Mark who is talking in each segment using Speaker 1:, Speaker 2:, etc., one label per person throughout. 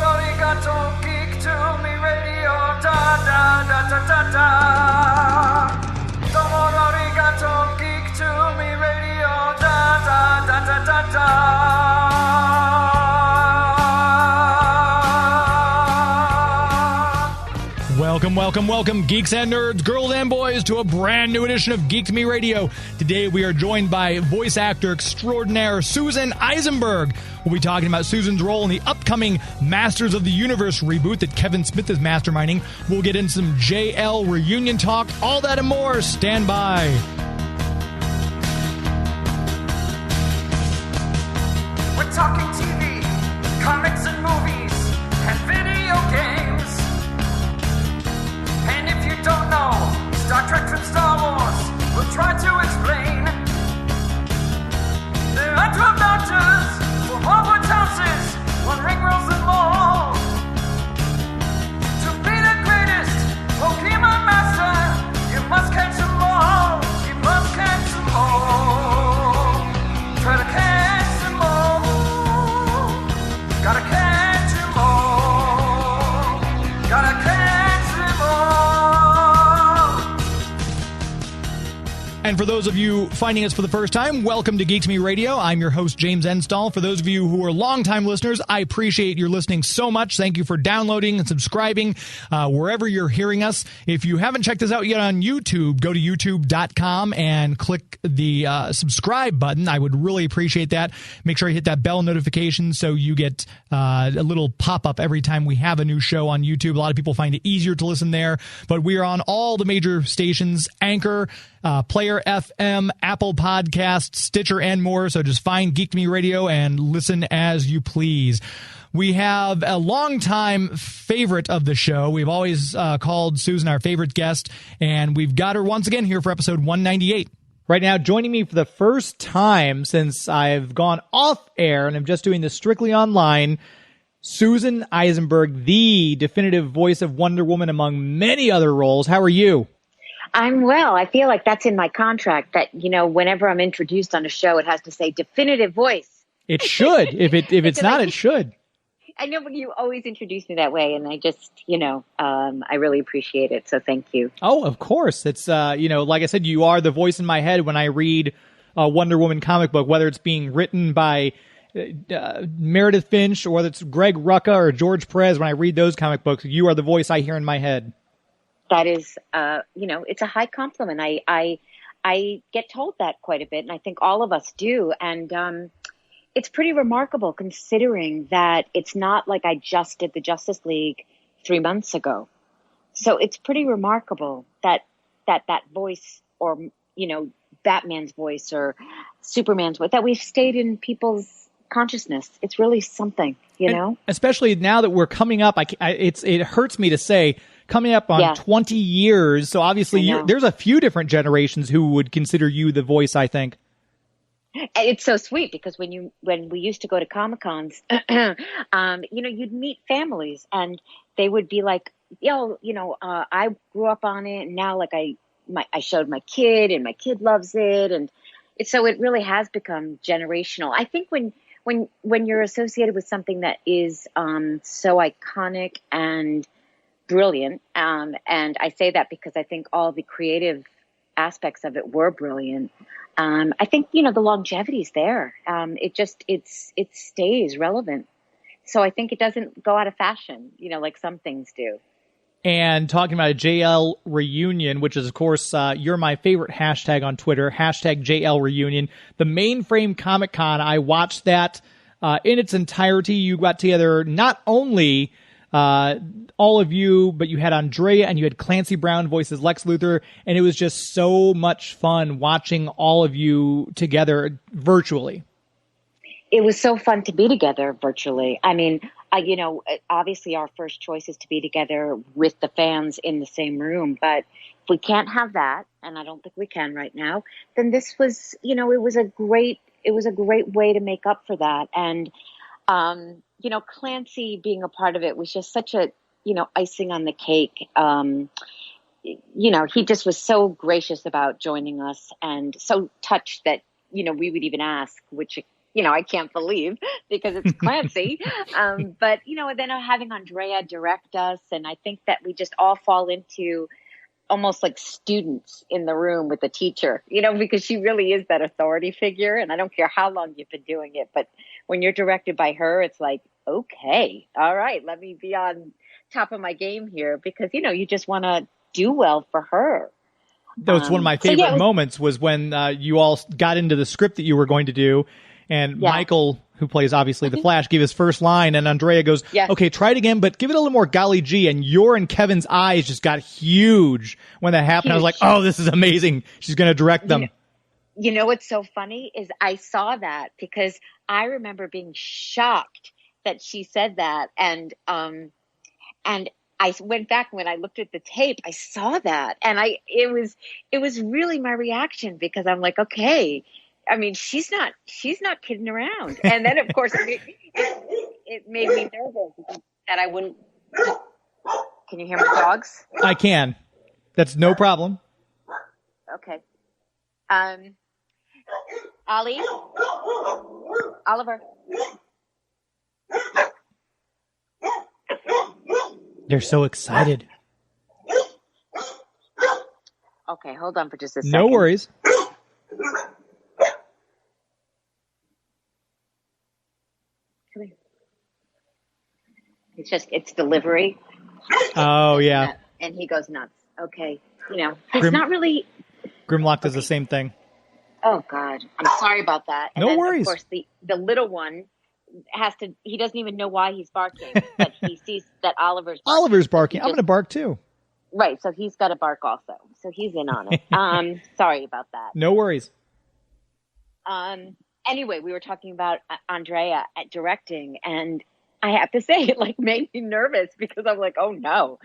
Speaker 1: Arigato, geek to me radio, da da da da da da. Domo arigato, geek to me radio, da da da da da da.
Speaker 2: Welcome, geeks and nerds, girls and boys, to a brand new edition of Geek to Me Radio. Today we are joined by voice actor extraordinaire Susan Eisenberg. We'll be talking about Susan's role in the upcoming Masters of the Universe reboot that Kevin Smith is masterminding. We'll get into some JL reunion talk, all that and more. Stand by.
Speaker 1: We're talking TV, comics and movies, and video games. And if you don't know Star Trek from Star Wars, we'll try to explain. There are 12 doctors for Hogwarts houses, one ring rules them all. To be the greatest Pokemon master, you must catch them all. You must catch them all. Try to catch them all. Gotta catch them all. Gotta catch them all.
Speaker 2: And for those of you finding us for the first time, welcome to Geek to Me Radio. I'm your host, James Enstall. For those of you who are longtime listeners, I appreciate your listening so much. Thank you for downloading and subscribing wherever you're hearing us. If you haven't checked us out yet on YouTube, go to youtube.com and click the subscribe button. I would really appreciate that. Make sure you hit that bell notification so you get a little pop-up every time we have a new show on YouTube. A lot of people find it easier to listen there, but we are on all the major stations, Anchor, Player FM, Apple Podcasts, Stitcher, and more. So just find Geek to Me Radio and listen as you please. We have a longtime favorite of the show. We've always called Susan our favorite guest, and we've got her once again here for episode 198. Right now, joining me for the first time since I've gone off air and I'm just doing this strictly online, Susan Eisenberg, the definitive voice of Wonder Woman among many other roles. How are you?
Speaker 3: I'm well. I feel like that's in my contract that, you know, whenever I'm introduced on a show, it has to say definitive voice.
Speaker 2: It should. If it's not, it should.
Speaker 3: I know, but you always introduce me that way, and I just, I really appreciate it. So thank you.
Speaker 2: Oh, of course. It's, like I said, you are the voice in my head when I read a Wonder Woman comic book, whether it's being written by Meredith Finch or whether it's Greg Rucka or George Perez. When I read those comic books, you are the voice I hear in my head.
Speaker 3: That is, it's a high compliment. I get told that quite a bit, and I think all of us do. And it's pretty remarkable considering that it's not like I just did the Justice League 3 months ago. So it's pretty remarkable that voice, or, Batman's voice or Superman's voice, that we've stayed in people's consciousness. It's really something, know?
Speaker 2: Especially now that we're coming up, it hurts me to say, coming up on 20 years. So obviously there's a few different generations who would consider you the voice, I think.
Speaker 3: It's so sweet because when we used to go to Comic-Cons, you'd meet families and they would be like, I grew up on it, and now I showed my kid and my kid loves it. And so it really has become generational. I think when you're associated with something that is so iconic and brilliant, and I say that because I think all the creative aspects of it were brilliant. I think the longevity's there. It stays relevant. So I think it doesn't go out of fashion, like some things do.
Speaker 2: And talking about a JL reunion, which is, of course, you're my favorite hashtag on Twitter, hashtag JL reunion. The Mainframe Comic Con, I watched that in its entirety. You got together not only all of you, but you had Andrea and you had Clancy Brown voices Lex Luthor, and it was just so much fun watching all of you together virtually.
Speaker 3: It was so fun to be together virtually. I mean, obviously our first choice is to be together with the fans in the same room, but if we can't have that, and I don't think we can right now, then this was, it was a great way to make up for that. And, Clancy being a part of it was just such a, icing on the cake. He just was so gracious about joining us and so touched that, we would even ask, which I can't believe because it's Clancy. But, and then having Andrea direct us. And I think that we just all fall into almost like students in the room with the teacher, because she really is that authority figure. And I don't care how long you've been doing it, but when you're directed by her, it's like, okay, all right, let me be on top of my game here because, you just want to do well for her.
Speaker 2: That was one of my favorite moments was when you all got into the script that you were going to do. And Michael, who plays obviously the Flash, gave his first line, and Andrea goes, okay, try it again, but give it a little more golly gee. And your and Kevin's eyes just got huge when that happened. I was like, oh, this is amazing. She's going to direct them.
Speaker 3: What's so funny is I saw that because I remember being shocked that she said that. And I went back when I looked at the tape, I saw that. And it was really my reaction because I'm like, okay, I mean, she's not kidding around. And then, of course, it made me nervous that I wouldn't. Can you hear my dogs?
Speaker 2: I can. That's no problem.
Speaker 3: Okay. Ollie? Oliver?
Speaker 2: They're so excited.
Speaker 3: Okay, hold on for just a second.
Speaker 2: No worries.
Speaker 3: It's delivery.
Speaker 2: Oh, yeah.
Speaker 3: And he goes nuts. Okay. He's not really.
Speaker 2: Grimlock does the same thing.
Speaker 3: Oh, God. I'm sorry about that. And
Speaker 2: no worries.
Speaker 3: Of course, the little one he doesn't even know why he's barking, but he sees that Oliver's barking.
Speaker 2: I'm going to bark too.
Speaker 3: Right. So he's got to bark also. So he's in on it. Sorry about that.
Speaker 2: No worries.
Speaker 3: Anyway, we were talking about Andrea at directing, and I have to say it made me nervous because I'm like, oh no,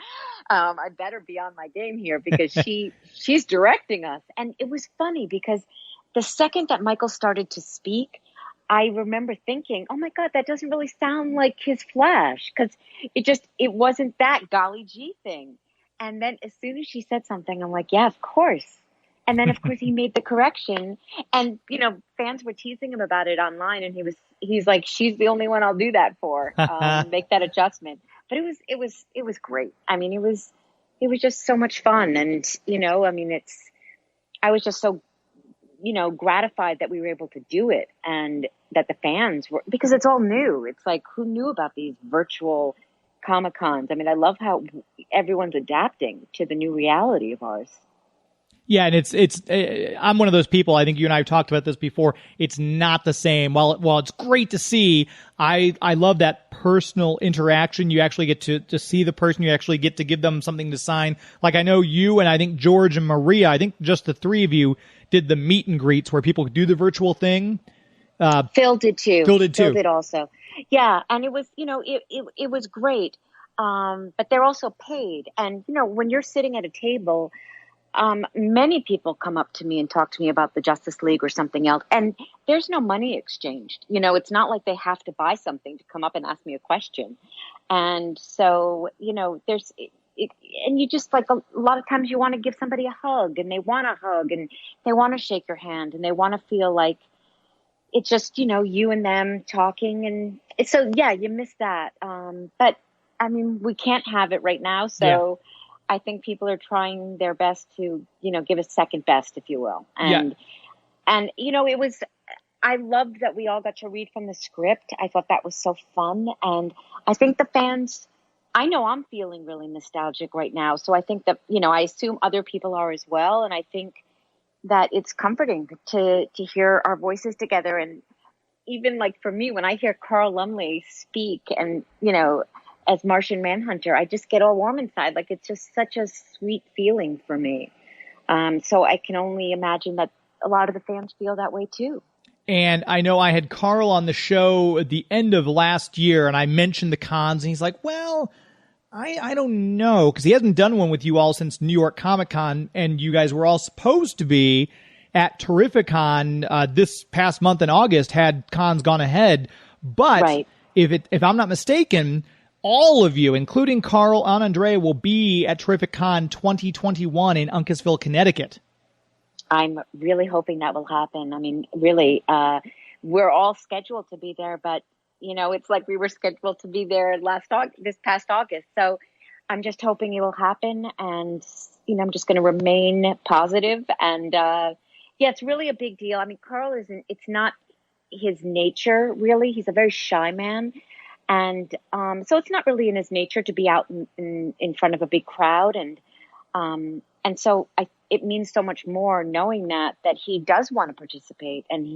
Speaker 3: I better be on my game here because she's directing us. And it was funny because the second that Michael started to speak, I remember thinking, oh my God, that doesn't really sound like his Flash because it wasn't that golly gee thing. And then as soon as she said something, I'm like, yeah, of course. And then of course he made the correction, and fans were teasing him about it online, and he's like, she's the only one I'll do that for, make that adjustment. But it was great. I mean, it was just so much fun, and I was just so gratified that we were able to do it, and that the fans were, because it's all new. It's like, who knew about these virtual Comic-Cons? I mean, I love how everyone's adapting to the new reality of ours.
Speaker 2: Yeah, and it's I'm one of those people, I think you and I have talked about this before, it's not the same. While it's great to see, I love that personal interaction. You actually get to see the person, you actually get to give them something to sign. Like I know you and I think George and Maria, I think just the three of you did the meet and greets where people could do the virtual thing.
Speaker 3: Phil did too.
Speaker 2: Phil did
Speaker 3: also. Yeah, and it was, it was great. But they're also paid. And, when you're sitting at a table, many people come up to me and talk to me about the Justice League or something else, and there's no money exchanged. It's not like they have to buy something to come up and ask me a question. And so, there's, and you just a lot of times you want to give somebody a hug, and they want a hug, and they want to shake your hand, and they want to feel like it's just, you and them talking. And so, yeah, you miss that. But I mean, we can't have it right now. So I think people are trying their best to, give a second best, if you will. And it was, I loved that we all got to read from the script. I thought that was so fun. And I think the fans, I know I'm feeling really nostalgic right now. So I think that, I assume other people are as well. And I think that it's comforting to hear our voices together. And even for me, when I hear Carl Lumley speak and, as Martian Manhunter, I just get all warm inside. It's just such a sweet feeling for me. So I can only imagine that a lot of the fans feel that way too.
Speaker 2: And I know I had Carl on the show at the end of last year, and I mentioned the cons, and he's like, well, I don't know, because he hasn't done one with you all since New York Comic Con, and you guys were all supposed to be at Terrificon this past month in August had cons gone ahead. But if I'm not mistaken, all of you, including Carl and Andrea, will be at Terrificon 2021 in Uncasville, Connecticut.
Speaker 3: I'm really hoping that will happen. I mean, really, we're all scheduled to be there, but it's like we were scheduled to be there this past August. So I'm just hoping it will happen, and I'm just going to remain positive. And it's really a big deal. I mean, Carl it's not his nature, really. He's a very shy man. And so it's not really in his nature to be out in front of a big crowd. And so it means so much more knowing that he does want to participate. And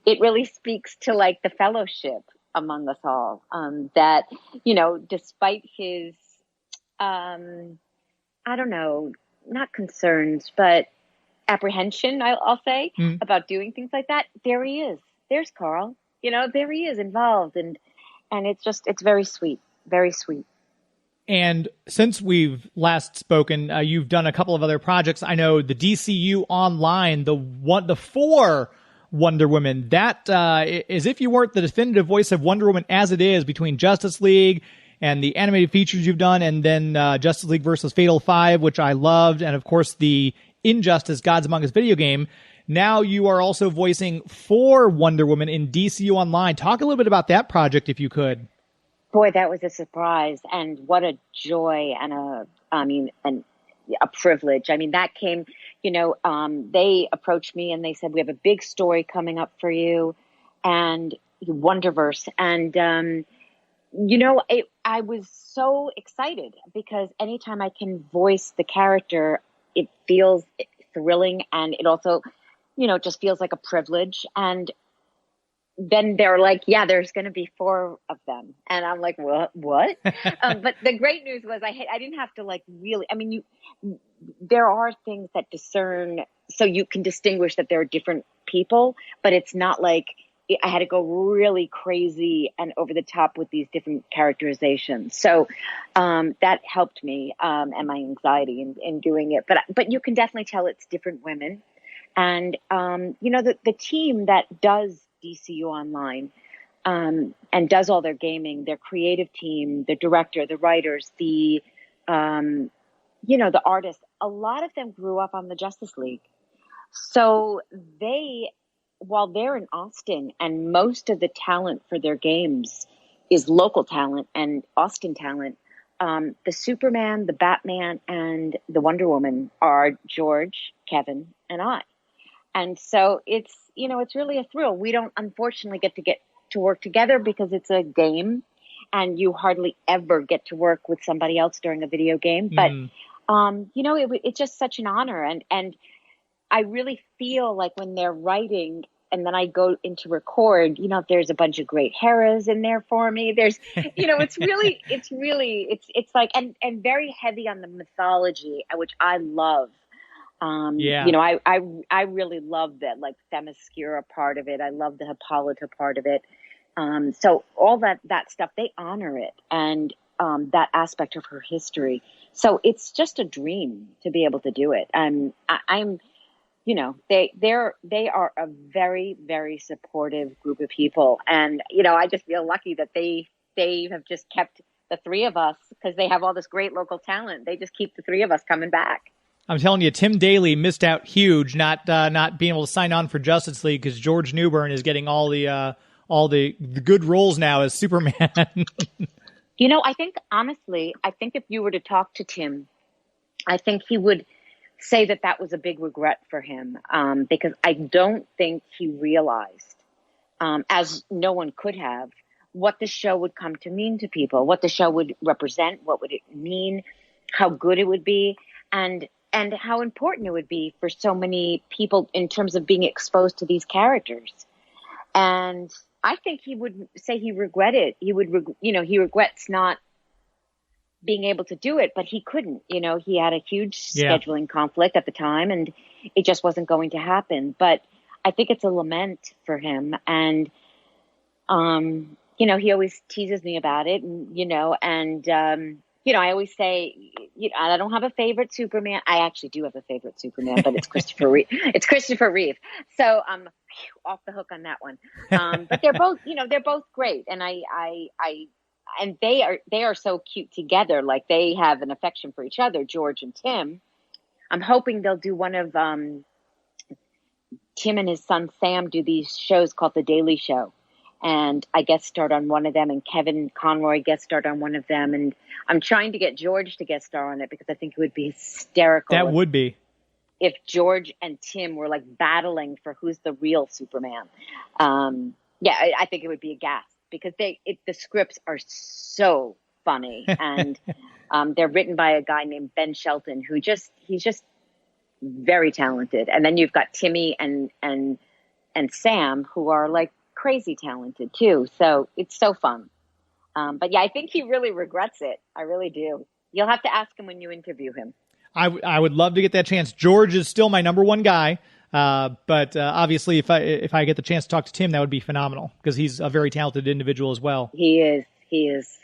Speaker 3: it really speaks to like the fellowship among us all, that, despite his, I don't know, not concerns, but apprehension, I'll say, about doing things like that. There he is. There's Carl, there he is involved. And it's very sweet, very sweet.
Speaker 2: And since we've last spoken, you've done a couple of other projects. I know the DCU Online, the 4 Wonder Woman, that as if you weren't the definitive voice of Wonder Woman as it is, between Justice League and the animated features you've done, and then Justice League versus Fatal 5, which I loved, and of course the Injustice Gods Among Us video game. Now you are also voicing 4 Wonder Woman in DCU Online. Talk a little bit about that project, if you could.
Speaker 3: Boy, that was a surprise, and what a joy and a privilege. I mean, that came, they approached me and they said, we have a big story coming up for you, and Wonderverse. And, I was so excited because anytime I can voice the character, it feels thrilling, and it also, just feels like a privilege. And then they're like, yeah, there's going to be 4 of them. And I'm like, what? But the great news was I didn't have to like really, I mean, there are things that discern, so you can distinguish that there are different people, but it's not like I had to go really crazy and over the top with these different characterizations. So that helped me and my anxiety in doing it. But you can definitely tell it's different women. And, the team that does DCU Online and does all their gaming, their creative team, the director, the writers, the artists, a lot of them grew up on the Justice League. So while they're in Austin, and most of the talent for their games is local talent and Austin talent, the Superman, the Batman, and the Wonder Woman are George, Kevin, and I. And so it's really a thrill. We don't unfortunately get to work together because it's a game, and you hardly ever get to work with somebody else during a video game. But, it's just such an honor. And I really feel like when they're writing and then I go into record, there's a bunch of great Heras in there for me. There's, it's like, and very heavy on the mythology, which I love. I really love that, like Themyscira part of it. I love the Hippolyta part of it. So all that stuff, they honor it, and that aspect of her history. So it's just a dream to be able to do it. And I'm, they are a very, very supportive group of people. And, I just feel lucky that they have just kept the 3 of us, because they have all this great local talent. They just keep the 3 of us coming back.
Speaker 2: I'm telling you, Tim Daly missed out huge not being able to sign on for Justice League, because George Newbern is getting all the good roles now as Superman.
Speaker 3: I think, honestly, if you were to talk to Tim, I think he would say that was a big regret for him, because I don't think he realized, as no one could have, what the show would come to mean to people, what the show would represent, what would it mean, how good it would be, and how important it would be for so many people in terms of being exposed to these characters. And I think he would say he regretted. He regrets not being able to do it, but he couldn't. He had a huge scheduling conflict at the time, and it just wasn't going to happen. But I think it's a lament for him. And, he always teases me about it, and, I always say, I don't have a favorite Superman. I actually do have a favorite Superman, but it's Christopher Reeve. It's Christopher Reeve. So I'm off the hook on that one. But they're both great. And and they are so cute together. Like, they have an affection for each other, George and Tim. I'm hoping they'll do one of Tim and his son Sam do these shows called The Daily Show. And I guest starred on one of them, and Kevin Conroy guest starred on one of them. And I'm trying to get George to guest star on it because I think it would be hysterical.
Speaker 2: That would be.
Speaker 3: If George and Tim were like battling for who's the real Superman. I think it would be a gas because the scripts are so funny. And they're written by a guy named Ben Shelton, he's just very talented. And then you've got Timmy and Sam, who are like crazy talented too. So it's so fun. But yeah, I think he really regrets it. I really do. You'll have to ask him when you interview him.
Speaker 2: I would love to get that chance. George is still my number one guy. But obviously if I get the chance to talk to Tim, that would be phenomenal because he's a very talented individual as well.
Speaker 3: He is.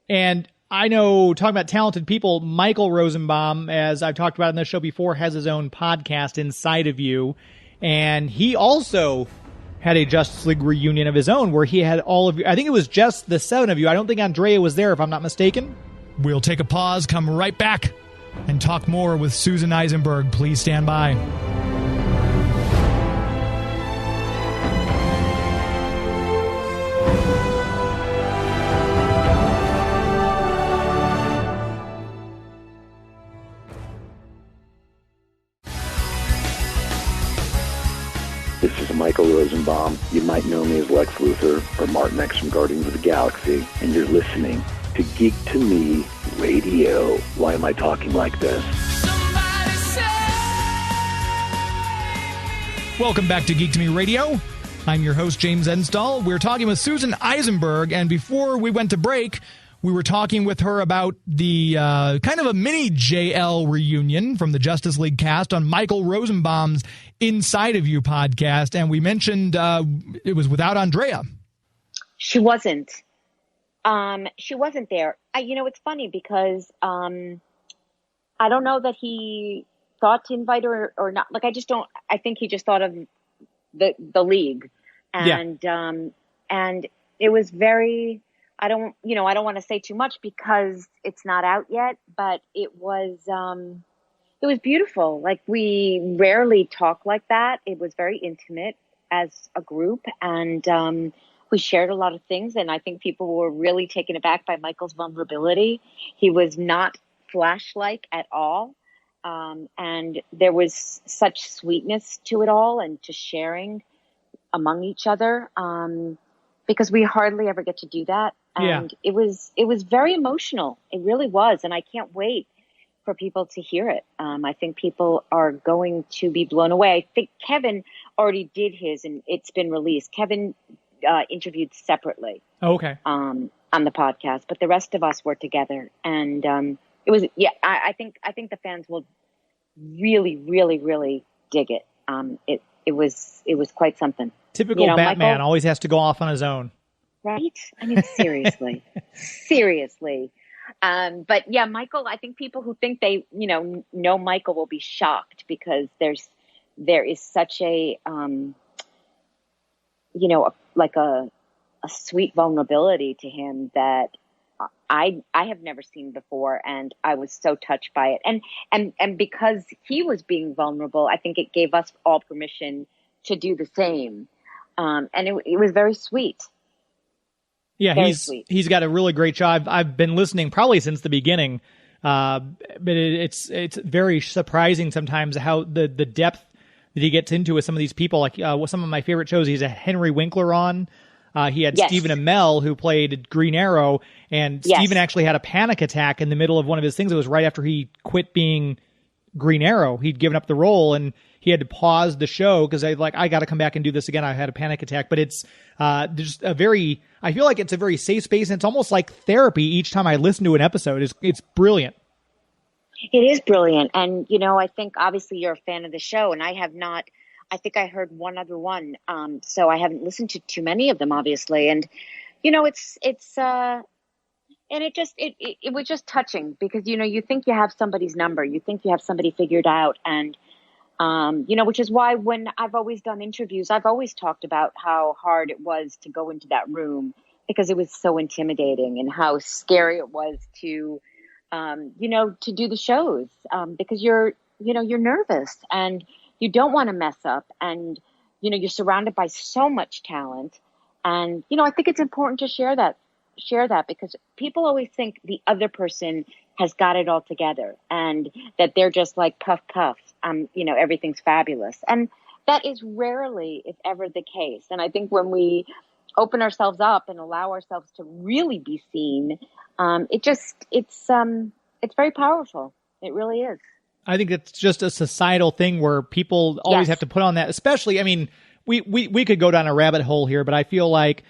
Speaker 2: And I know, talking about talented people, Michael Rosenbaum, as I've talked about in this show before, has his own podcast, Inside of You. And he also had a Justice League reunion of his own where he had all of you. I think it was just the 7 of you. I don't think Andrea was there, if I'm not mistaken. We'll take a pause, come right back, and talk more with Susan Eisenberg. Please stand by.
Speaker 4: This is Michael Rosenbaum. You might know me as Lex Luthor or Martin X from Guardians of the Galaxy, and you're listening to Geek to Me Radio. Why am I talking like this?
Speaker 2: Welcome back to Geek to Me Radio. I'm your host, James Enstall. We're talking with Susan Eisenberg, and before we went to break, we were talking with her about the kind of a mini JL reunion from the Justice League cast on Michael Rosenbaum's Inside of You podcast, and we mentioned it was without Andrea.
Speaker 3: She wasn't. She wasn't there. It's funny because I don't know that he thought to invite her or not. Like, I think he just thought of the league, and and it was very. I don't want to say too much because it's not out yet, but it was beautiful. Like, we rarely talk like that. It was very intimate as a group, and we shared a lot of things, and I think people were really taken aback by Michael's vulnerability. He was not Flash-like at all, and there was such sweetness to it all and to sharing among each other, because we hardly ever get to do that. And it was very emotional. It really was, and I can't wait for people to hear it. I think people are going to be blown away. I think Kevin already did his, and it's been released. Kevin interviewed separately.
Speaker 2: Oh, okay.
Speaker 3: On the podcast, but the rest of us were together, and it was. Yeah, I think the fans will really, really, really dig it. It was quite something.
Speaker 2: Typical Batman, Michael always has to go off on his own.
Speaker 3: Right? I mean, seriously. Seriously. But yeah, Michael, I think people who think they, know Michael will be shocked because there is such a, a sweet vulnerability to him that I have never seen before. And I was so touched by it. And because he was being vulnerable, I think it gave us all permission to do the same. And it was very sweet.
Speaker 2: Yeah, he's got a really great show. I've been listening probably since the beginning, but it's very surprising sometimes how the depth that he gets into with some of these people. Like some of my favorite shows, he's had Henry Winkler on. He had Stephen Amell, who played Green Arrow, and Stephen actually had a panic attack in the middle of one of his things. It was right after he quit being Green Arrow. He'd given up the role, and he had to pause the show because I got to come back and do this again. I had a panic attack, but it's just I feel like it's a very safe space, and it's almost like therapy each time I listen to an episode. It's brilliant.
Speaker 3: It is brilliant. And, I think obviously you're a fan of the show, and I have not. I think I heard one other one. So I haven't listened to too many of them, obviously. And, and it was just touching because, you think you have somebody's number, you think you have somebody figured out. And, which is why when I've always done interviews, I've always talked about how hard it was to go into that room because it was so intimidating and how scary it was to, to do the shows, because you're nervous and you don't want to mess up. And, you're surrounded by so much talent. And, I think it's important to share that because people always think the other person has got it all together and that they're just like puff, everything's fabulous. And that is rarely, if ever, the case. And I think when we open ourselves up and allow ourselves to really be seen, it's very powerful. It really is.
Speaker 2: I think it's just a societal thing where people always have to put on that, especially, I mean, we could go down a rabbit hole here, but I feel like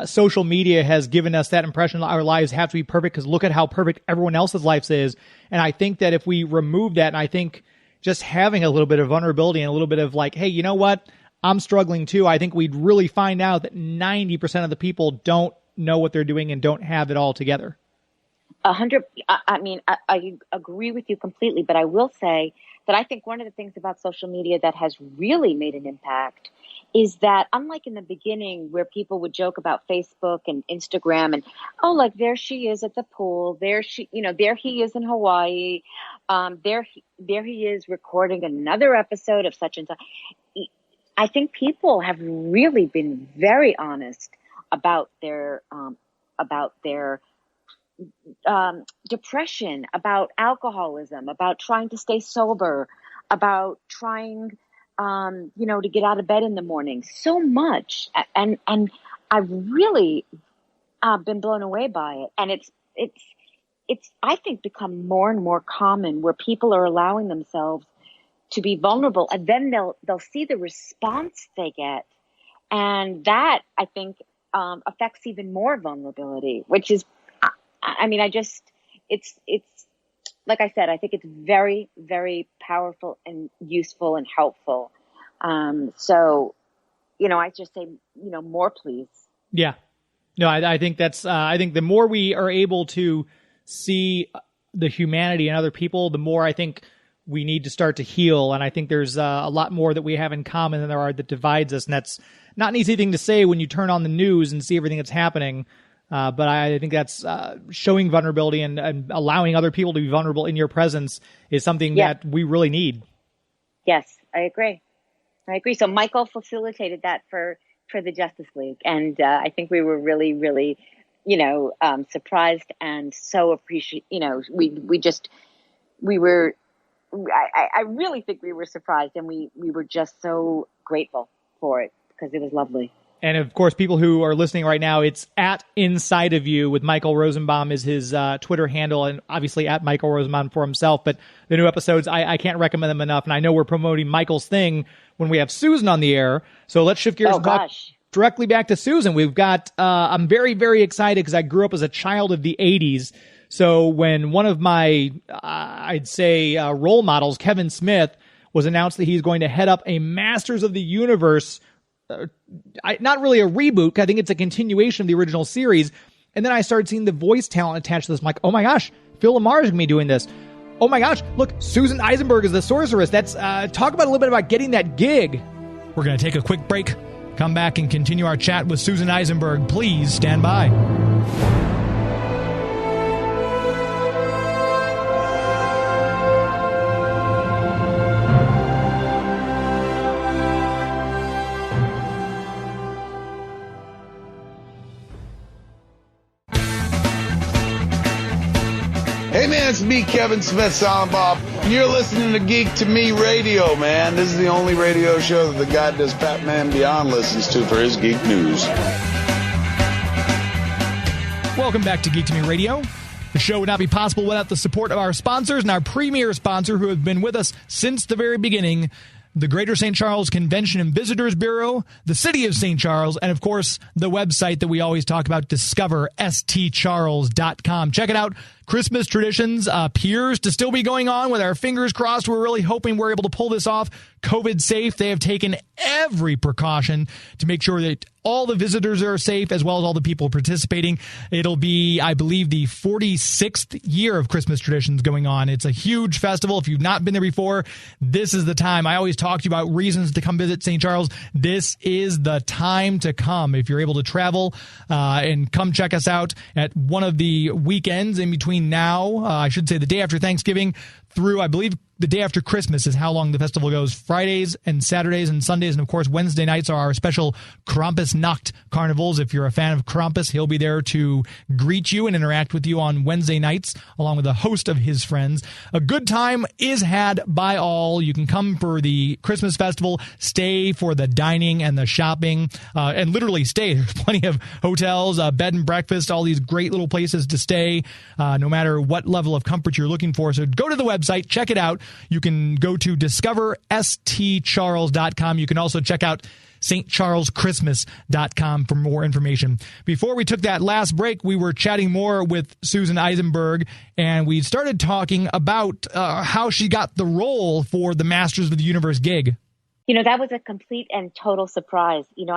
Speaker 2: social media has given us that impression our lives have to be perfect because look at how perfect everyone else's life is. And I think that if we remove that, and I think just having a little bit of vulnerability and a little bit of like, hey, you know what? I'm struggling too. I think we'd really find out that 90% of the people don't know what they're doing and don't have it all together.
Speaker 3: 100. I mean, I agree with you completely, but I will say that I think one of the things about social media that has really made an impact is that unlike in the beginning where people would joke about Facebook and Instagram and, oh, like there she is at the pool, there he is in Hawaii, there he is recording another episode of such and such. I think people have really been very honest about their depression, about alcoholism, about trying to stay sober, about trying, to get out of bed in the morning. So much, and I've really been blown away by it. And it's I think become more and more common where people are allowing themselves to be vulnerable, and then they'll see the response they get, and that I think affects even more vulnerability, which is. I mean, it's like I said, I think it's very, very powerful and useful and helpful. So, I just say, more please. Yeah.
Speaker 2: No, I think that's, I think the more we are able to see the humanity in other people, the more I think we need to start to heal. And I think there's a lot more that we have in common than there are that divides us. And that's not an easy thing to say when you turn on the news and see everything that's happening. But I think that's showing vulnerability and allowing other people to be vulnerable in your presence is something that we really need.
Speaker 3: Yes, I agree. So Michael facilitated that for the Justice League. And I think we were really, really, surprised and so appreciate, I really think we were surprised and we were just so grateful for it because it was lovely.
Speaker 2: And of course, people who are listening right now, it's at Inside of You with Michael Rosenbaum is his Twitter handle, and obviously at Michael Rosenbaum for himself. But the new episodes, I can't recommend them enough. And I know we're promoting Michael's thing when we have Susan on the air. So let's shift gears and talk directly back to Susan. We've got, I'm very, very excited because I grew up as a child of the 80s. So when one of my, I'd say, role models, Kevin Smith, was announced that he's going to head up a Masters of the Universe not really a reboot. I think it's a continuation of the original series. And then I started seeing the voice talent attached to this. I'm like, oh my gosh, Phil Lamar's going to be doing this. Oh my gosh, look, Susan Eisenberg is the Sorceress. That's talk about a little bit about getting that gig. We're going to take a quick break, come back and continue our chat with Susan Eisenberg. Please stand by.
Speaker 5: Hey man, it's me, Kevin Smith, Silent Bob, and you're listening to Geek to Me Radio, man. This is the only radio show that the guy does Batman Beyond listens to for his geek news.
Speaker 2: Welcome back to Geek to Me Radio. The show would not be possible without the support of our sponsors and our premier sponsor who have been with us since the very beginning, the Greater St. Charles Convention and Visitors Bureau, the City of St. Charles, and of course, the website that we always talk about, discoverstcharles.com. Check it out. Christmas traditions appears to still be going on with our fingers crossed. We're really hoping we're able to pull this off COVID safe. They have taken every precaution to make sure that all the visitors are safe as well as all the people participating. It'll be, I believe, the 46th year of Christmas traditions going on. It's a huge festival. If you've not been there before, this is the time. I always talk to you about reasons to come visit St. Charles. This is the time to come. If you're able to travel and come check us out at one of the weekends in between now, I should say the day after Thanksgiving through, I believe, the day after Christmas is how long the festival goes. Fridays and Saturdays and Sundays, and of course Wednesday nights are our special Krampusnacht carnivals. If you're a fan of Krampus, he'll be there to greet you and interact with you on Wednesday nights, along with a host of his friends. A good time is had by all. You can come for the Christmas festival, stay for the dining and the shopping, and literally stay. There's plenty of hotels, bed and breakfast, all these great little places to stay, no matter what level of comfort you're looking for. So go to the website, check it out. You can go to discoverstcharles.com. You can also check out stcharleschristmas.com for more information. Before we took that last break, we were chatting more with Susan Eisenberg, and we started talking about how she got the role for the Masters of the Universe gig.
Speaker 3: You know, that was a complete and total surprise. You know,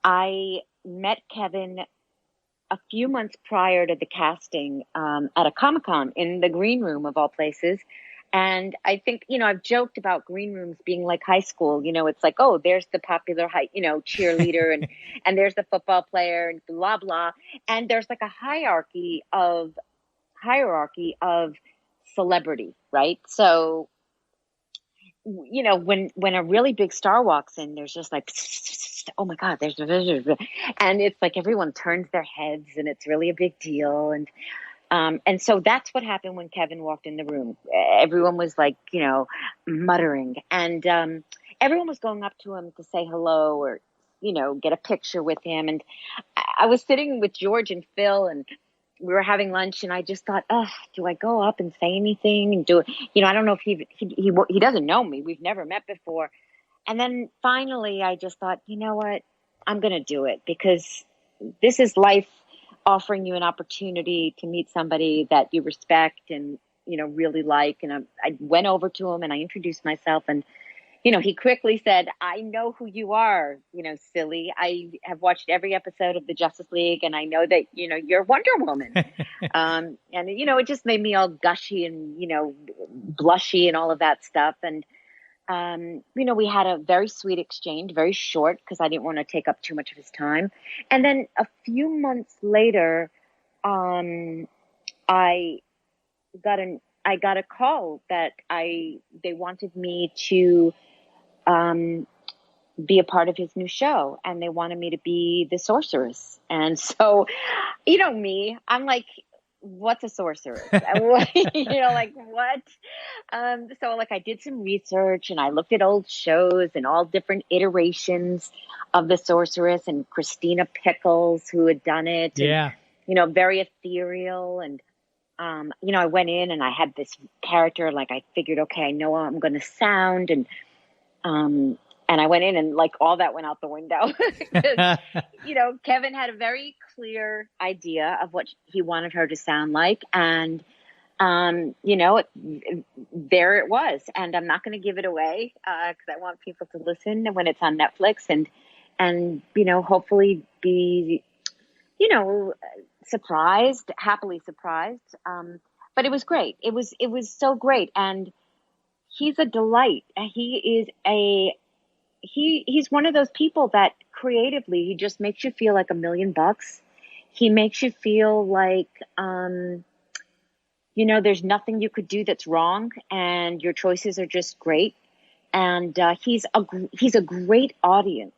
Speaker 3: I met Kevin a few months prior to the casting at a Comic-Con in the green room of all places. And I think, you know, I've joked about green rooms being like high school. You know, it's like, oh, there's the popular, cheerleader and there's the football player and blah, blah. And there's like a hierarchy of celebrity, right? So, you know, when a really big star walks in, there's just like, oh my God, and it's like everyone turns their heads and it's really a big deal. And so that's what happened when Kevin walked in the room. Everyone was like, you know, muttering, and everyone was going up to him to say hello or, you know, get a picture with him. And I was sitting with George and Phil, and we were having lunch, and I just thought, oh, do I go up and say anything and do it? You know, I don't know if he doesn't know me. We've never met before. And then finally I just thought, you know what, I'm going to do it, because this is life offering you an opportunity to meet somebody that you respect and, you know, really like. And I went over to him and I introduced myself, and, you know, he quickly said, I know who you are, you know, silly. I have watched every episode of the Justice League, and I know that, you know, you're Wonder Woman. And, you know, it just made me all gushy and, you know, blushy and all of that stuff. And, you know, we had a very sweet exchange, very short, because I didn't want to take up too much of his time. And then a few months later, I got a call that they wanted me to be a part of his new show, and they wanted me to be the Sorceress. And so, you know me, I'm like, what's a sorceress? You know, like what? So like I did some research, and I looked at old shows and all different iterations of the Sorceress, and Christina Pickles, who had done it.
Speaker 2: Yeah.
Speaker 3: And, you know, very ethereal. And, you know, I went in and I had this character, like I figured, okay, I know how I'm going to sound. And I went in and like all that went out the window. You know, Kevin had a very clear idea of what he wanted her to sound like. And, you know, there it was. And I'm not going to give it away because I want people to listen when it's on Netflix and, you know, hopefully be, you know, surprised, happily surprised. But it was great. It was so great. And he's a delight. He's one of those people that creatively, he just makes you feel like $1 million. He makes you feel like, you know, there's nothing you could do that's wrong, and your choices are just great. And he's a great audience.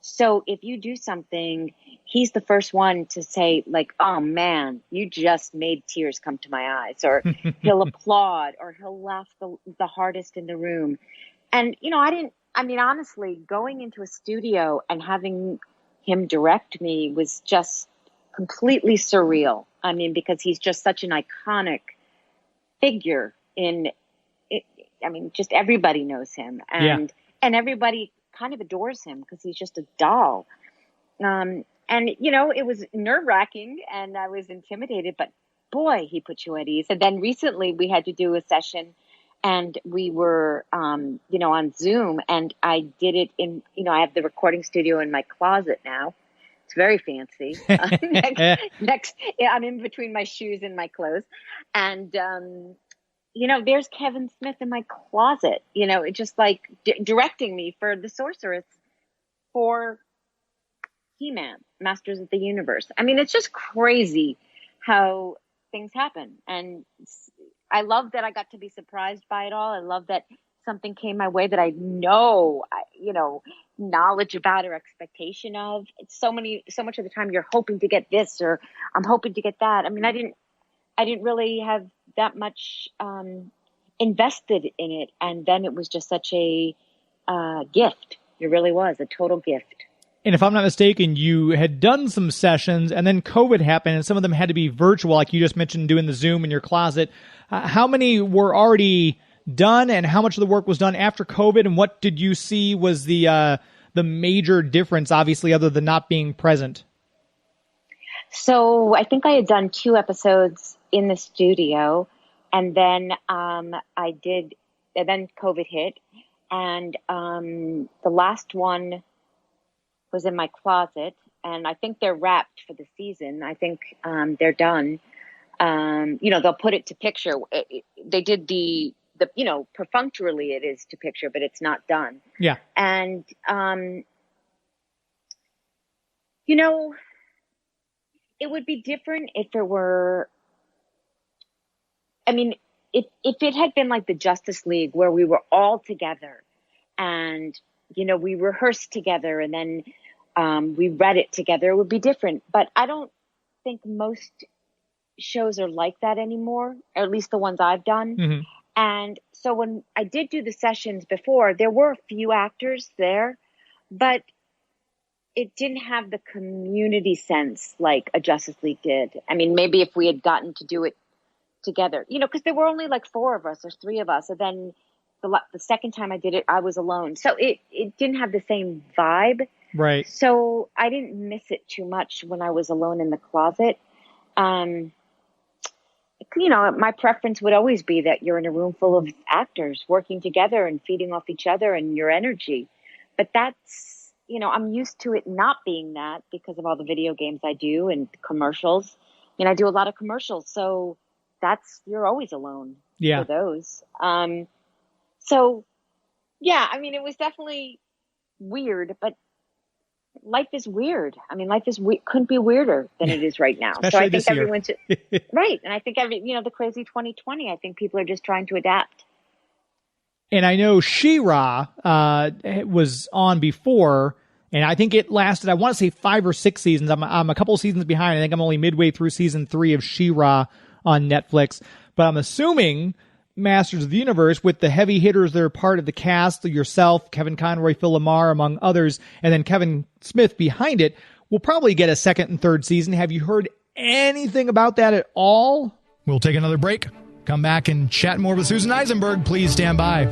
Speaker 3: So if you do something, he's the first one to say like, oh man, you just made tears come to my eyes, or he'll applaud, or he'll laugh the hardest in the room. And, you know, honestly, going into a studio and having him direct me was just completely surreal. I mean, because he's just such an iconic figure just everybody knows him, and everybody kind of adores him because he's just a doll. And, you know, it was nerve-wracking and I was intimidated, but boy, he put you at ease. And then recently we had to do a session, and we were, you know, on Zoom, and I did it in, you know, I have the recording studio in my closet now. It's very fancy. Next, I'm in between my shoes and my clothes. And, you know, there's Kevin Smith in my closet, you know, it just like directing me for the Sorceress for He-Man, Masters of the Universe. I mean, it's just crazy how things happen. And I love that I got to be surprised by it all. I love that something came my way that I know, knowledge about or expectation of. It's so much of the time you're hoping to get this or I'm hoping to get that. I mean, I didn't really have that much invested in it. And then it was just such a gift. It really was a total gift.
Speaker 2: And if I'm not mistaken, you had done some sessions and then COVID happened and some of them had to be virtual, like you just mentioned doing the Zoom in your closet. How many were already done and how much of the work was done after COVID? And what did you see was the major difference, obviously, other than not being present?
Speaker 3: So I think I had done 2 episodes in the studio and then and then COVID hit. And the last one was in my closet, and I think they're wrapped for the season. I think they're done. They'll put it to picture. They did the perfunctorily it is to picture, but it's not done.
Speaker 2: Yeah.
Speaker 3: And, it would be different if it were, if it had been like the Justice League where we were all together and, we rehearsed together and then we read it together, it would be different. But I don't think most shows are like that anymore, or at least the ones I've done.
Speaker 2: Mm-hmm.
Speaker 3: And so when I did do the sessions before, there were a few actors there, but it didn't have the community sense like a Justice League did. I mean, maybe if we had gotten to do it together, because there were only like 4 of us or 3 of us. And then the second time I did it, I was alone. So it didn't have the same vibe.
Speaker 2: Right.
Speaker 3: So I didn't miss it too much when I was alone in the closet. My preference would always be that you're in a room full of actors working together and feeding off each other and your energy. But that's, I'm used to it not being that because of all the video games I do and commercials. I do a lot of commercials. So you're always alone for those. So yeah, it was definitely weird, but life is weird. Life couldn't be weirder than it is right now.
Speaker 2: Especially
Speaker 3: so I think
Speaker 2: this year.
Speaker 3: everyone's right. And I think the crazy 2020, I think people are just trying to adapt.
Speaker 2: And I know She-Ra was on before, and I think it lasted, I want to say 5 or 6 seasons. I'm a couple seasons behind. I think I'm only midway through season 3 of She-Ra on Netflix. But I'm assuming Masters of the Universe, with the heavy hitters that are part of the cast, yourself, Kevin Conroy, Phil Lamar, among others, and then Kevin Smith behind it, will probably get a 2nd and 3rd season. Have you heard anything about that at all?
Speaker 6: We'll take another break. Come back and chat more with Susan Eisenberg. Please stand by.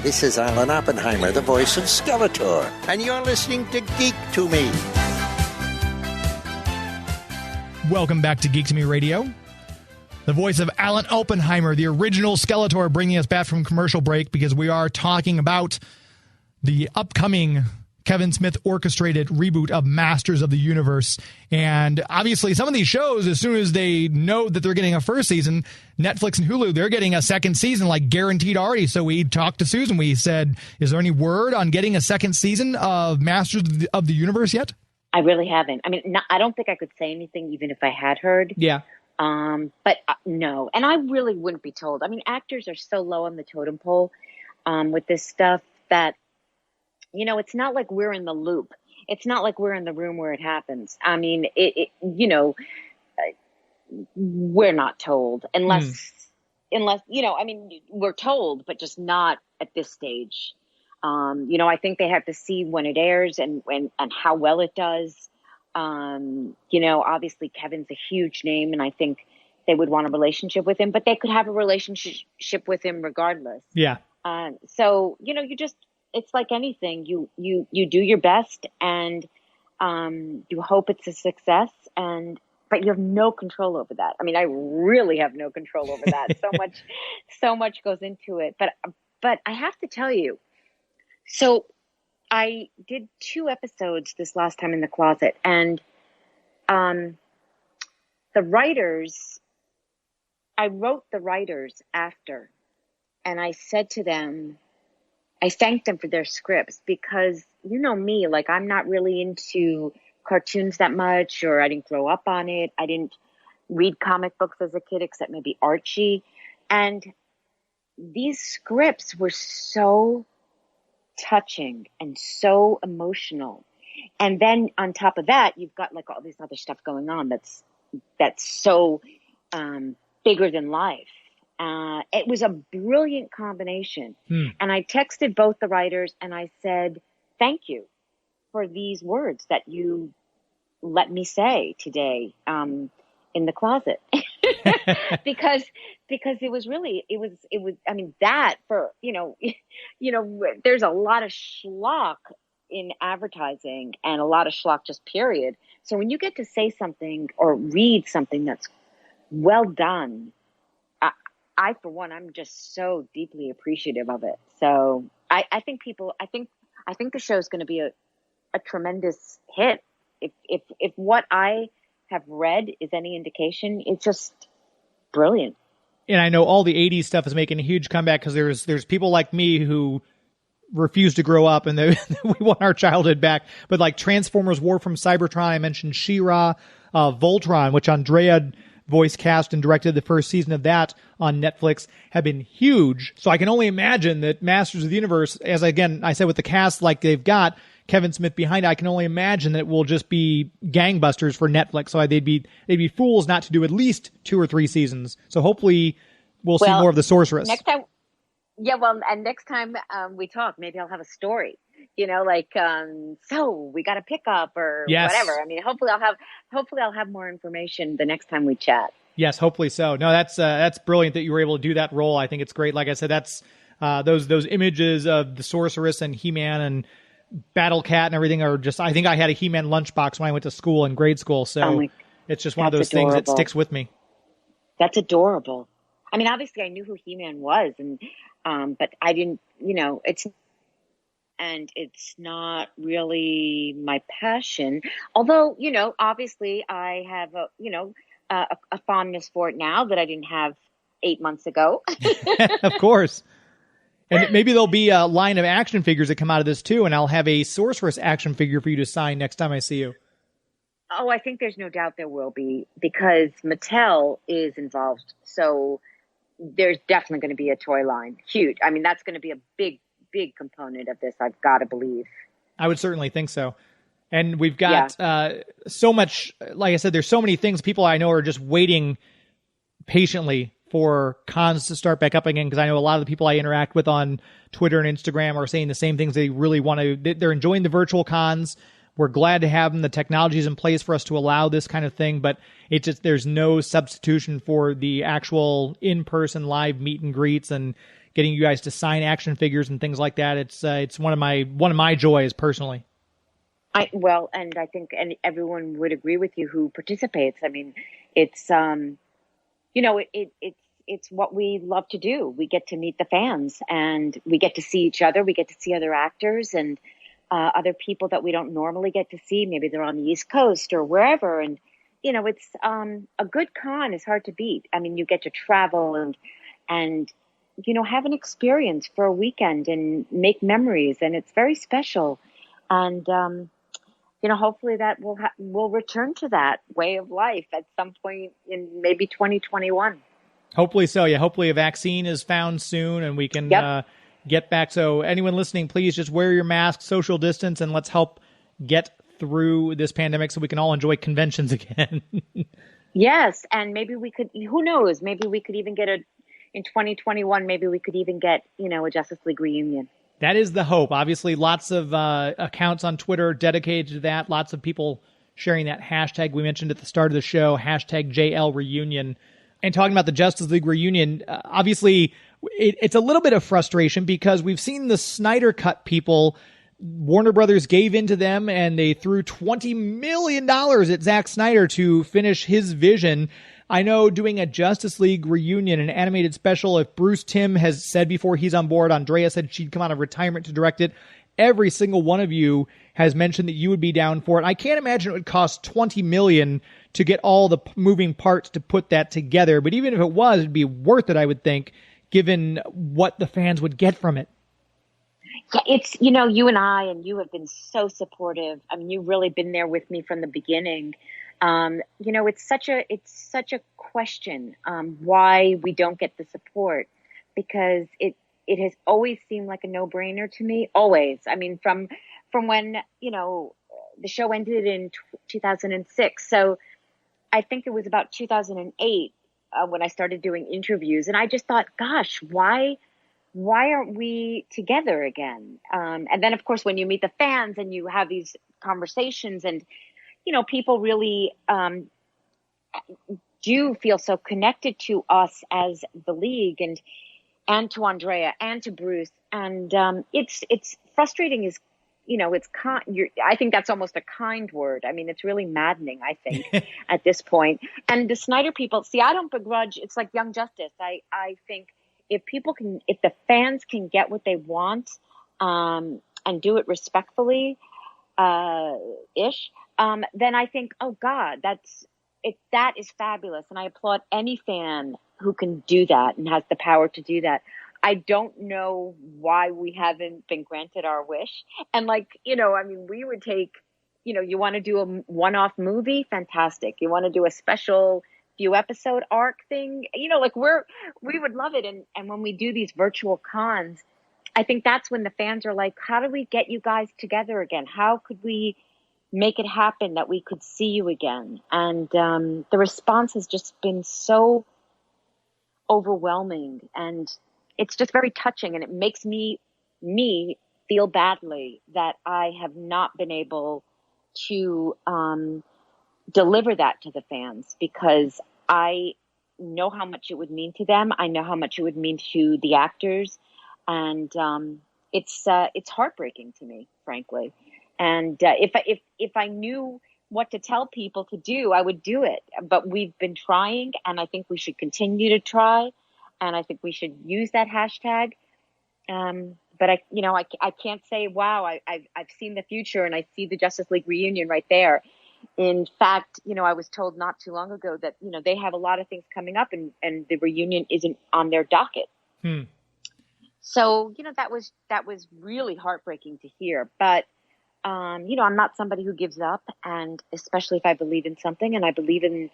Speaker 7: This is Alan Oppenheimer, the voice of Skeletor, and you're listening to Geek to Me.
Speaker 6: Welcome back to Geek to Me Radio. The voice of Alan Oppenheimer, the original Skeletor, bringing us back from commercial break because we are talking about the upcoming Kevin Smith orchestrated reboot of Masters of the Universe. And obviously some of these shows, as soon as they know that they're getting a 1st season, Netflix and Hulu, they're getting a 2nd season, like guaranteed already. So we talked to Susan. We said, is there any word on getting a 2nd season of Masters of the Universe yet?
Speaker 3: I really haven't. I don't think I could say anything even if I had heard.
Speaker 2: Yeah.
Speaker 3: But no. And I really wouldn't be told. Actors are so low on the totem pole with this stuff that it's not like we're in the loop. It's not like we're in the room where it happens. We're not told unless, we're told, but just not at this stage. I think they have to see when it airs and how well it does. Obviously Kevin's a huge name and I think they would want a relationship with him, but they could have a relationship with him regardless.
Speaker 2: Yeah.
Speaker 3: So, it's like anything. You do your best and you hope it's a success, but you have no control over that. I really have no control over that. So much goes into it. But I have to tell you, so I did 2 episodes this last time in the closet, and I wrote the writers after and I said to them, I thanked them for their scripts, because you know me, like I'm not really into cartoons that much, or I didn't grow up on it. I didn't read comic books as a kid, except maybe Archie. And these scripts were so touching and so emotional. And then on top of that, you've got like all this other stuff going on that's so bigger than life. It was a brilliant combination. And I texted both the writers and I said, thank you for these words that you let me say today in the closet. because it was really, it was, I mean, that for, there's a lot of schlock in advertising and a lot of schlock just period. So when you get to say something or read something that's well done, I for one, I'm just so deeply appreciative of it. So I think the show is going to be a tremendous hit. If what I have read is any indication, it's just brilliant.
Speaker 6: And I know all the 80s stuff is making a huge comeback, because there's people like me who refuse to grow up and we want our childhood back. But like Transformers War from Cybertron, I mentioned She-Ra, Voltron, which Andrea voice cast and directed the first season of that on Netflix, have been huge. So I can only imagine that Masters of the Universe, as again I said, with the cast like they've got Kevin Smith behind it, I can only imagine that it will just be gangbusters for Netflix. So they'd be fools not to do at least 2 or 3 seasons. So hopefully we'll see more of the Sorceress.
Speaker 3: Next time, and next time we talk, maybe I'll have a story. So we got a pickup or whatever. I mean, hopefully I'll have more information the next time we chat.
Speaker 6: Yes, hopefully so. No, that's brilliant that you were able to do that role. I think it's great. Like I said, that's those images of the Sorceress and He-Man and Battle Cat and everything are just, I think I had a He-Man lunchbox when I went to school in grade school. So it's just one of those things that sticks with me.
Speaker 3: That's adorable. I mean, obviously I knew who He-Man was, and but I didn't, it's not really my passion. Although, obviously I have a fondness for it now that I didn't have 8 months ago.
Speaker 6: Of course. And maybe there'll be a line of action figures that come out of this too, and I'll have a Sorceress action figure for you to sign next time I see you.
Speaker 3: Oh, I think there's no doubt there will be, because Mattel is involved. So there's definitely going to be a toy line. Huge. I mean, that's going to be a big component of this, I've got to believe.
Speaker 6: I would certainly think so. And we've got so much, like I said, there's so many things people I know are just waiting patiently for cons to start back up again, because I know a lot of the people I interact with on Twitter and Instagram are saying the same things. They really want to, they're enjoying the virtual cons. We're glad to have them. The technology is in place for us to allow this kind of thing, but there's no substitution for the actual in-person live meet and greets and getting you guys to sign action figures and things like that. It's one of my joys personally.
Speaker 3: And I think everyone would agree with you who participates. I mean, it's it's what we love to do. We get to meet the fans, and we get to see each other. We get to see other actors and other people that we don't normally get to see. Maybe they're on the East Coast or wherever. And, it's a good con is hard to beat. I mean, you get to travel and have an experience for a weekend and make memories. And it's very special. And, hopefully that we'll return to that way of life at some point in maybe 2021.
Speaker 6: Hopefully so. Yeah. Hopefully a vaccine is found soon and we can get back. So anyone listening, please just wear your mask, social distance, and let's help get through this pandemic so we can all enjoy conventions again.
Speaker 3: Yes. And maybe we could, who knows, maybe we could even get in 2021, maybe we could even get, a Justice League reunion.
Speaker 6: That is the hope. Obviously, lots of accounts on Twitter dedicated to that. Lots of people sharing that hashtag we mentioned at the start of the show, hashtag JL Reunion. And talking about the Justice League reunion, obviously, it's a little bit of frustration because we've seen the Snyder Cut people. Warner Brothers gave in to them, and they threw $20 million at Zack Snyder to finish his vision. I know doing a Justice League reunion, an animated special, if Bruce Timm has said before he's on board, Andrea said she'd come out of retirement to direct it. Every single one of you has mentioned that you would be down for it. I can't imagine it would cost $20 million to get all the moving parts to put that together. But even if it was, it'd be worth it, I would think, given what the fans would get from it.
Speaker 3: Yeah, it's, you and I, and you have been so supportive. I mean, you've really been there with me from the beginning. It's such a question, why we don't get the support, because it has always seemed like a no-brainer to me. Always. I mean, from when, the show ended in 2006. So I think it was about 2008 when I started doing interviews, and I just thought, gosh, why aren't we together again? And then, of course, when you meet the fans and you have these conversations, and people really do feel so connected to us as the League, and to Andrea and to Bruce, and it's frustrating. I think that's almost a kind word. I mean, it's really maddening, I think, at this point. And the Snyder people, see, I don't begrudge. It's like Young Justice. I think if the fans can get what they want, and do it respectfully, ish, then I think, oh God, that is fabulous. And I applaud any fan who can do that and has the power to do that. I don't know why we haven't been granted our wish. And we would take, you want to do a one-off movie? Fantastic. You want to do a special few episode arc thing? We would love it. And when we do these virtual cons, I think that's when the fans are like, how do we get you guys together again? How could we make it happen that we could see you again? And the response has just been so overwhelming, and it's just very touching, and it makes me feel badly that I have not been able to deliver that to the fans, because I know how much it would mean to them. I know how much it would mean to the actors, and it's heartbreaking to me, frankly. And if I knew what to tell people to do, I would do it. But we've been trying, and I think we should continue to try. And I think we should use that hashtag. But I can't say, wow, I've seen the future and I see the Justice League reunion right there. In fact, I was told not too long ago that, they have a lot of things coming up, and the reunion isn't on their docket. So, that was really heartbreaking to hear. But, I'm not somebody who gives up, and especially if I believe in something, and I believe in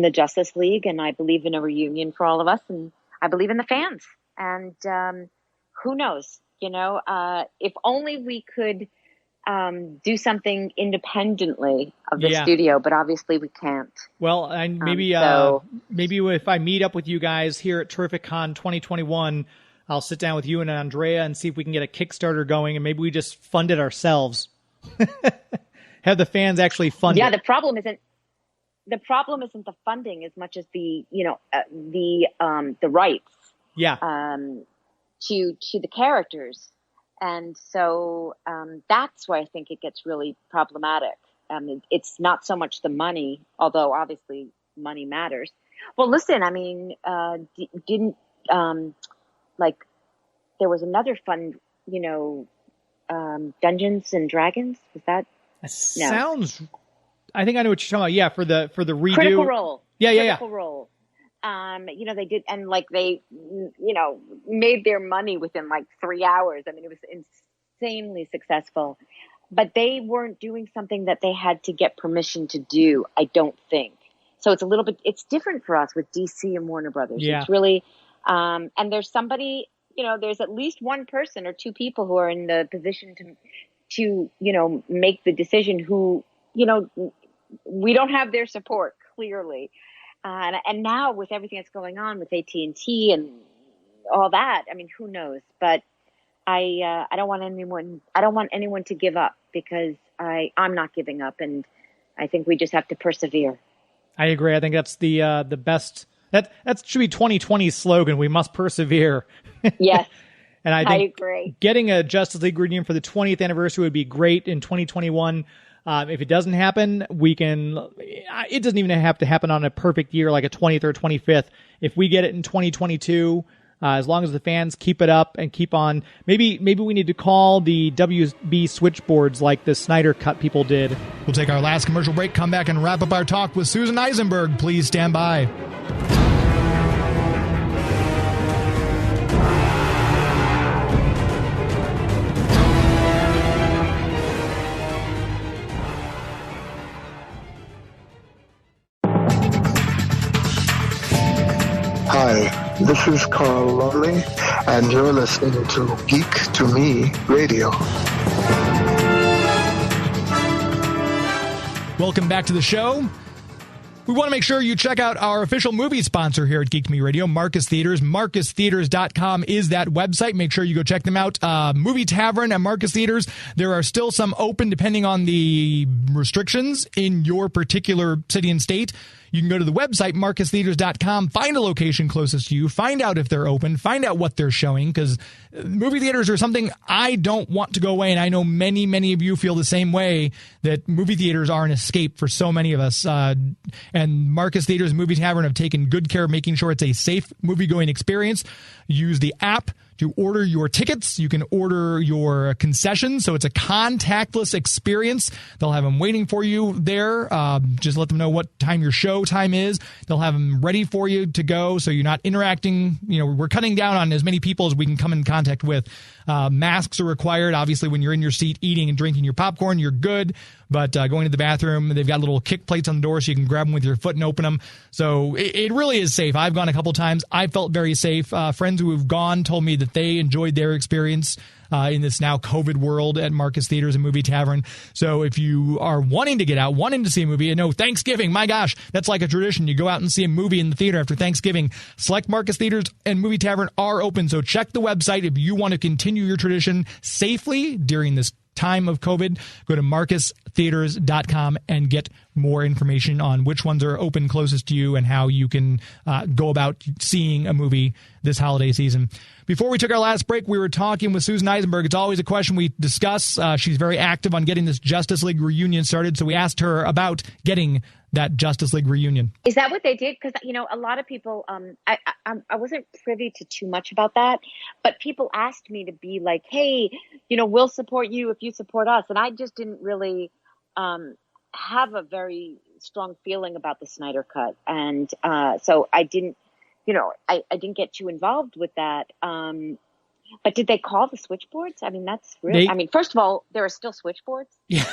Speaker 3: the Justice League, and I believe in a reunion for all of us, and I believe in the fans. And who knows, if only we could do something independently of the studio, but obviously we can't.
Speaker 6: Well, and maybe if I meet up with you guys here at TerrificCon 2021, I'll sit down with you and Andrea and see if we can get a Kickstarter going, and maybe we just fund it ourselves. Have the fans actually fund it.
Speaker 3: Yeah, the problem isn't the funding as much as the rights.
Speaker 6: Yeah.
Speaker 3: To the characters. And so that's where I think it gets really problematic. It's not so much the money, although obviously money matters. Well, listen, I mean, there was another fund, Dungeons and Dragons. Was that?
Speaker 6: Sounds. I think I know what you're talking about. Yeah, for the redo.
Speaker 3: Critical Role.
Speaker 6: Critical
Speaker 3: Role. They did, and they, made their money within 3 hours. I mean, it was insanely successful, but they weren't doing something that they had to get permission to do, I don't think. So it's different for us with DC and Warner Brothers.
Speaker 6: Yeah.
Speaker 3: It's really, and there's somebody, there's at least one person or two people who are in the position to make the decision who, we don't have their support, clearly. And now with everything that's going on with AT&T and all that, I mean, who knows? But I don't want anyone to give up, because I'm not giving up, and I think we just have to persevere.
Speaker 6: I agree. I think that's the best. That should be 2020's slogan. We must persevere.
Speaker 3: Yes.
Speaker 6: And I think
Speaker 3: agree.
Speaker 6: Getting a Justice League reunion for the 20th anniversary would be great in 2021. If it doesn't happen, it doesn't even have to happen on a perfect year, like a 20th or 25th. If we get it in 2022, as long as the fans keep it up and keep on, maybe we need to call the WB switchboards like the Snyder Cut people did.
Speaker 2: We'll take our last commercial break, come back and wrap up our talk with Susan Eisenberg. Please stand by.
Speaker 8: Hi, this is Carl Lumley, and you're listening to Geek to Me Radio.
Speaker 6: Welcome back to the show. We want to make sure you check out our official movie sponsor here at Geek to Me Radio, Marcus Theaters. MarcusTheaters.com is that website. Make sure you go check them out. Movie Tavern at Marcus Theaters. There are still some open depending on the restrictions in your particular city and state. You can go to the website, MarcusTheaters.com, find a location closest to you, find out if they're open, find out what they're showing, because movie theaters are something I don't want to go away, and I know many, many of you feel the same way, that movie theaters are an escape for so many of us. And Marcus Theaters and Movie Tavern have taken good care of making sure it's a safe movie-going experience. Use the app to order your tickets. You can order your concessions, so it's a contactless experience. They'll have them waiting for you there. Just let them know what time your show time is. They'll have them ready for you to go, so you're not interacting. You know, we're cutting down on as many people as we can come in contact with. Masks are required. Obviously, when you're in your seat eating and drinking your popcorn, you're good. But going to the bathroom, they've got little kick plates on the door so you can grab them with your foot and open them. So it really is safe. I've gone a couple times. I felt very safe. Friends who have gone told me that they enjoyed their experience in this now COVID world at Marcus Theaters and Movie Tavern. So if you are wanting to get out, wanting to see a movie, and know Thanksgiving, my gosh, that's like a tradition. You go out and see a movie in the theater after Thanksgiving. Select Marcus Theaters and Movie Tavern are open. So check the website if you want to continue your tradition safely during this time of COVID. Go to MarcusTheaters.com and get more information on which ones are open closest to you and how you can go about seeing a movie this holiday season. Before we took our last break, we were talking with Susan Eisenberg. It's always a question we discuss. She's very active on getting this Justice League reunion started, so we asked her about getting that Justice League reunion.
Speaker 3: Is that what they did? Because, you know, a lot of people, I wasn't privy to too much about that, but people asked me to be like, hey, you know, we'll support you if you support us. And I just didn't really have a very strong feeling about the Snyder Cut. And so I didn't, you know, I didn't get too involved with that. But did they call the switchboards? I mean, that's really, I mean, first of all, there are still switchboards.
Speaker 2: Yeah.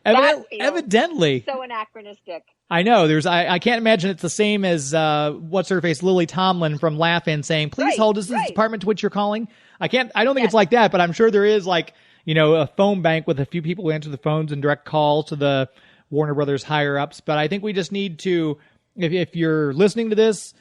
Speaker 2: Evidently.
Speaker 3: So anachronistic.
Speaker 2: I know. I can't imagine it's the same as what's her face, Lily Tomlin from Laugh-In saying, please hold, is this the department to which you're calling? I don't think it's like that, but I'm sure there is, like, you know, a phone bank with a few people who answer the phones and direct calls to the Warner Brothers higher ups. But I think we just need to, if you're listening to this,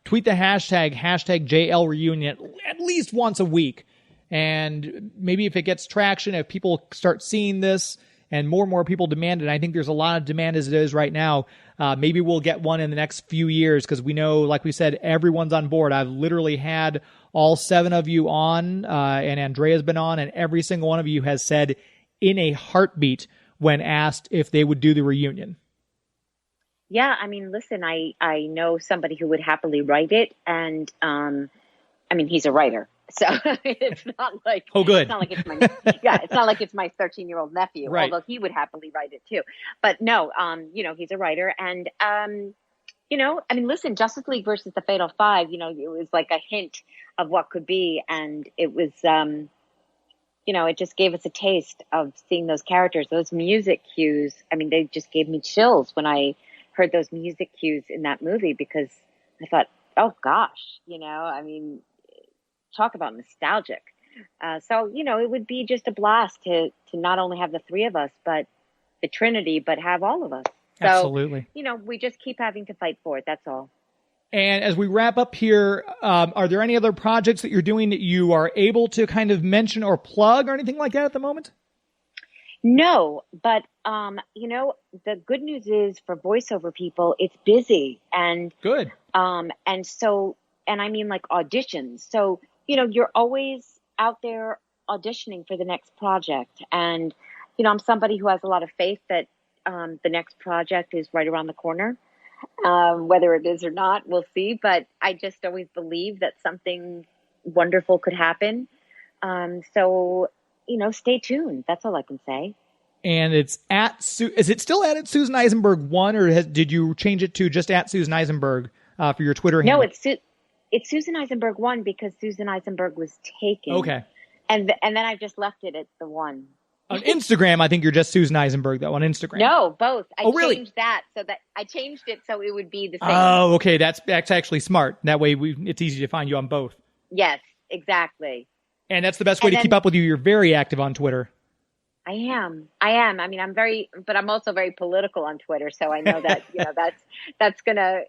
Speaker 2: tweet the hashtag JL reunion at least once a week. And maybe if it gets traction, if people start seeing this and more people demand it, I think there's a lot of demand as it is right now. Maybe we'll get one in the next few years because we know, like we said, everyone's on board. I've literally had all 7 of you on, and Andrea's been on, and every single one of you has said in a heartbeat when asked if they would do the reunion.
Speaker 3: Yeah, I mean, listen, I know somebody who would happily write it, and I mean, he's a writer, so it's not like
Speaker 2: good.
Speaker 3: It's not like it's my it's not like it's my 13-year-old nephew,
Speaker 2: right.
Speaker 3: Although he would happily write it too. But no, you know, he's a writer, and you know, I mean, listen, Justice League versus the Fatal Five, you know, it was like a hint of what could be, and it was, you know, it just gave us a taste of seeing those characters, those music cues. I mean, they just gave me chills when I heard those music cues in that movie, because I thought, oh gosh, you know, I mean, talk about nostalgic. So, you know, it would be just a blast to not only have the 3 of us, but the Trinity, but have all of us. So,
Speaker 2: absolutely.
Speaker 3: You know, we just keep having to fight for it. That's all.
Speaker 2: And as we wrap up here, are there any other projects that you're doing that you are able to kind of mention or plug or anything like that at the moment?
Speaker 3: No, but, you know, the good news is for voiceover people, it's busy and
Speaker 2: good.
Speaker 3: And so, and I mean like auditions. So, you know, you're always out there auditioning for the next project. And, you know, I'm somebody who has a lot of faith that the next project is right around the corner. Whether it is or not, we'll see. But I just always believe that something wonderful could happen. So, you know, stay tuned. That's all I can say.
Speaker 2: And it's is it still at Susan Eisenberg 1, or did you change it to just at Susan Eisenberg for your Twitter handle?
Speaker 3: No, it's Susan Eisenberg 1 because Susan Eisenberg was taken.
Speaker 2: Okay.
Speaker 3: And then I just left it at the 1.
Speaker 2: On Instagram, I think you're just Susan Eisenberg, though, on Instagram.
Speaker 3: No, both. I
Speaker 2: really?
Speaker 3: changed that I changed it so it would be the same.
Speaker 2: Oh, okay. That's actually smart. That way it's easy to find you on both.
Speaker 3: Yes, exactly.
Speaker 2: And that's the best way to keep up with you. You're very active on Twitter.
Speaker 3: I am. I mean, but I'm also very political on Twitter. So I know that, that's gonna,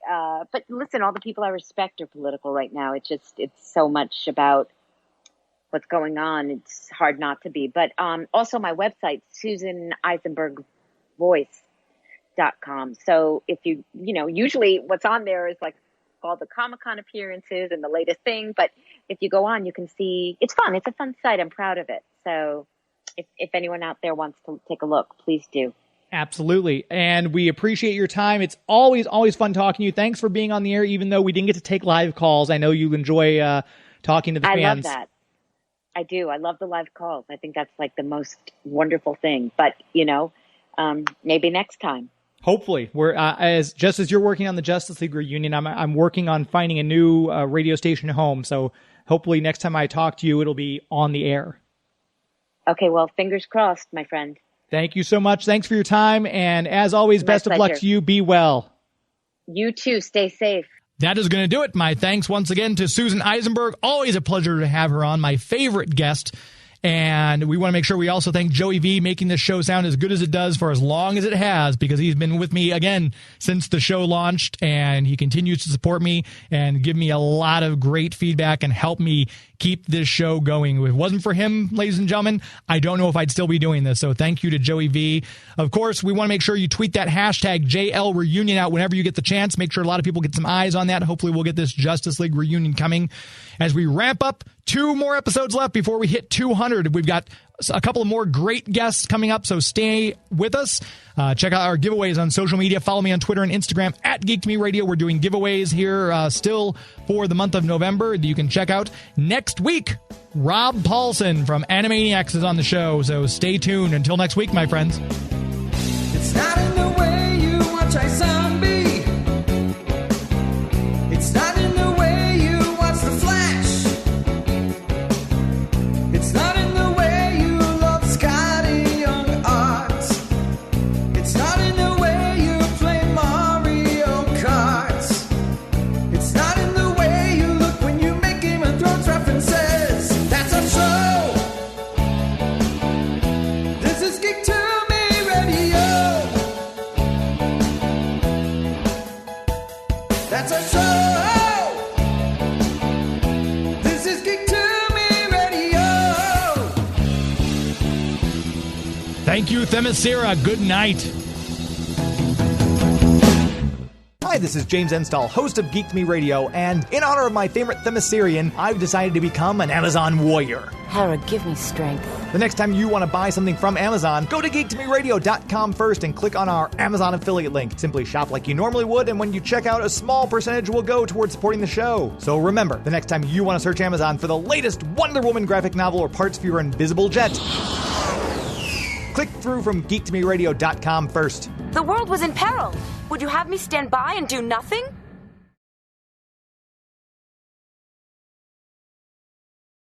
Speaker 3: but listen, all the people I respect are political right now. It's so much about what's going on. It's hard not to be, but, also my website, SusanEisenbergVoice.com. So if usually what's on there is like all the Comic-Con appearances and the latest thing, but if you go on, you can see, it's fun. It's a fun site. I'm proud of it. So if anyone out there wants to take a look, please do.
Speaker 2: Absolutely. And we appreciate your time. It's always fun talking to you. Thanks for being on the air, even though we didn't get to take live calls. I know you enjoy talking to the fans.
Speaker 3: I love that. I do. I love the live calls. I think that's like the most wonderful thing. But, maybe next time.
Speaker 2: Hopefully. We're as you're working on the Justice League reunion, I'm working on finding a new radio station home. So hopefully next time I talk to you, it'll be on the air.
Speaker 3: Okay, well, fingers crossed, my friend.
Speaker 2: Thank you so much. Thanks for your time. And as always, best of luck to you. Be well.
Speaker 3: You too. Stay safe.
Speaker 6: That is going to do it. My thanks once again to Susan Eisenberg. Always a pleasure to have her on, my favorite guest. And we want to make sure we also thank Joey V, making this show sound as good as it does for as long as it has, because he's been with me, again, since the show launched, and he continues to support me and give me a lot of great feedback and help me keep this show going. If it wasn't for him, ladies and gentlemen, I don't know if I'd still be doing this. So thank you to Joey V. Of course, we want to make sure you tweet that hashtag JL Reunion out whenever you get the chance. Make sure a lot of people get some eyes on that. Hopefully we'll get this Justice League reunion coming as we ramp up. 2 more episodes left before we hit 200. We've got a couple of more great guests coming up, so stay with us. Check out our giveaways on social media. Follow me on Twitter and Instagram at Geek to Me Radio. We're doing giveaways here still for the month of November that you can check out. Next week, Rob Paulson from Animaniacs is on the show, so stay tuned. Until next week, my friends.
Speaker 1: It's not in the way you watch Zombie. It's not in the way you watch The Flash. It's not in the way you love Scotty Young Art. It's not in the way you play Mario Kart. It's not in the way you look when you make Game of Thrones references. That's our show. This is Geek to Me Radio. That's our show. This is Geek to Me Radio.
Speaker 6: Thank you, Themyscira. Good night.
Speaker 2: Hi, this is James Enstall, host of Geek to Me Radio, and in honor of my favorite Themyscirian, I've decided to become an Amazon warrior.
Speaker 9: Hera, give me strength.
Speaker 2: The next time you want to buy something from Amazon, go to geektomeradio.com first and click on our Amazon affiliate link. Simply shop like you normally would, and when you check out, a small percentage will go towards supporting the show. So remember, the next time you want to search Amazon for the latest Wonder Woman graphic novel or parts for your invisible jet, click through from geektomeradio.com first.
Speaker 9: The world was in peril. Would you have me stand by and do nothing?